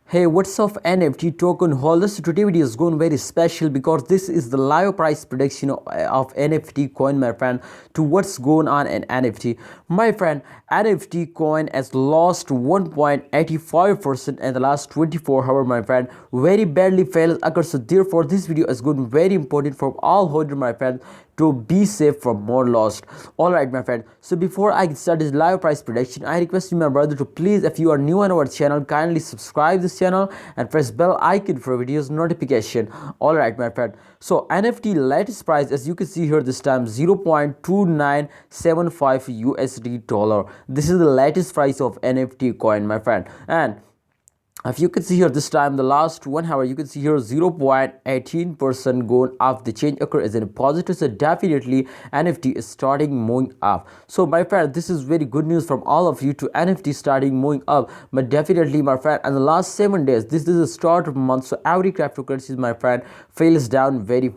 Hey, what's up NFT token holders? Today video is going very special because this is the live price prediction of NFT coin, my friend, to what's going on in NFT. My friend, NFT coin has lost 1.85% in the last 24 hours, my friend. Very badly fails occurs. So therefore, this video is going very important for all holders, my friend, to be safe from more loss. Alright, my friend, so before I start this live price prediction, I request you, my brother, to please, if you are new on our channel, kindly subscribe this channel and press bell icon for videos notification. Alright, my friend, so NFT latest price, as you can see here, this time 0.2975 USD dollar. This is the latest price of NFT coin, my friend. And if you can see here, this time the last 1 hour, you can see here 0.18% going up. The change occur is in a positive, so definitely NFT is starting moving up. So my friend, this is very good news from all of you to NFT starting moving up. But definitely, my friend, in the last 7 days, this is the start of month, so every cryptocurrency, my friend, fails down very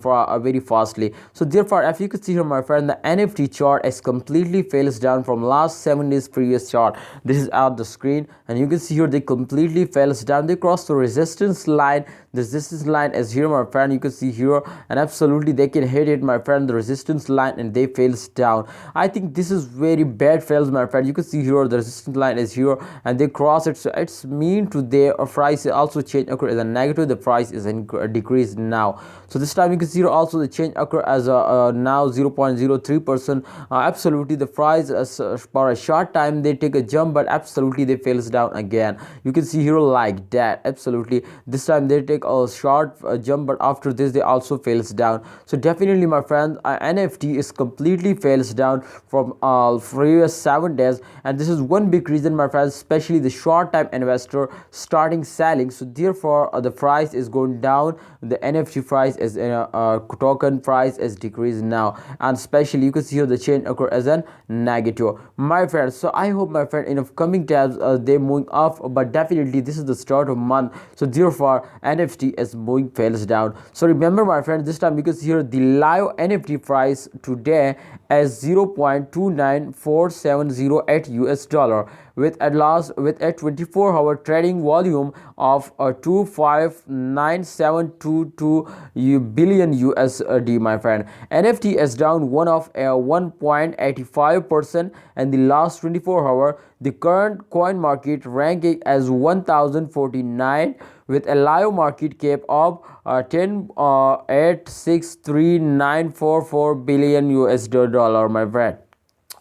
fastly. So therefore, if you can see here, my friend, the NFT chart is completely fails down from last 7 days previous chart. This is at the screen, and you can see here they completely fails down. They cross the resistance line. The resistance line is here, my friend. You can see here, and absolutely they can hit it, my friend, the resistance line, and they fails down. I think this is very bad fails, my friend. You can see here the resistance line is here, and they cross it, so it's mean to their price also change occur as a negative. The price is in decrease now. So this time you can see here also the change occur as a now 0.03%. Absolutely the price for a short time they take a jump, but absolutely they fails down again. You can see here like that. Absolutely this time they take a short jump, but after this they also fails down. So definitely, my friend, NFT is completely fails down from previous 7 days, and this is one big reason, my friends, especially the short time investor starting selling. So therefore the price is going down. The NFT price is token price is decreased now, and especially you can see here the change occur as a negative, my friend. So I hope, my friend, in upcoming tabs they moving up, but definitely this is the start of month, so therefore NFT is moving fails down. So remember, my friend, this time you can see here the live NFT price today as 0.29470 US dollar with at last with a 24-hour trading volume of 259,722 billion USD, my friend. NFT is down 1.85% in the last 24 hours. The current coin market ranking as 1049 with a live market cap of 10,863,944 billion USD dollar, my friend.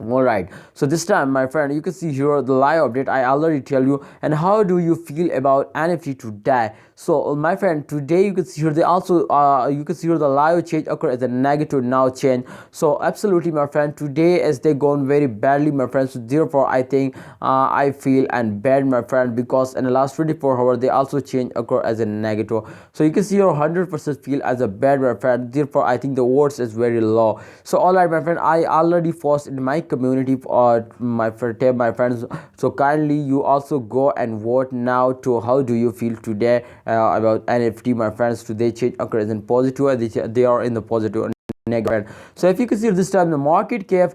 All right, so this time, my friend, you can see here the live update. I already tell you. And how do you feel about NFT today? So my friend, today you can see here they also you can see here the live change occur as a negative now change. So absolutely, my friend, today as they gone very badly, my friend. So therefore I think I feel and bad, my friend, because in the last 24 hours they also change occur as a negative. So you can see here 100% feel as a bad, my friend. Therefore I think the words is very low. So all right, my friend, I already post in my community my friends, so kindly you also go and vote now to how do you feel today about NFT, my friends. Today change occurs in positive, they are in the positive negative. So if you can see this time the market cap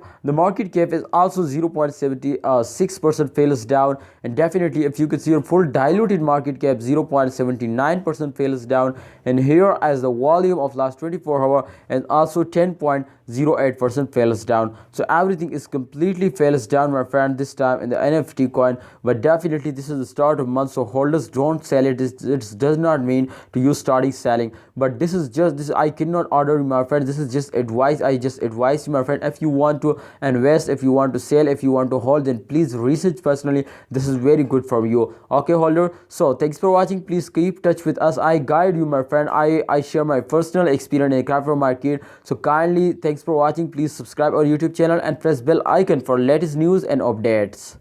is also 0.76% fails down, and definitely if you can see your full diluted market cap 0.79% fails down, and here as the volume of last 24 hours and also 10.08% fails down. So everything is completely fails down, my friend, this time in the NFT coin. But definitely this is the start of month, so holders don't sell it. It does not mean to you starting selling, but this is just this I cannot order you, my friend. This is just advice. I just advise you, my friend. If you want to invest, if you want to sell, if you want to hold, then please research personally. This is very good for you, okay, holder. So thanks for watching. Please keep touch with us. I guide you, my friend. I share my personal experience in the crypto market. So kindly thanks for watching. Please subscribe our YouTube channel and press bell icon for latest news and updates.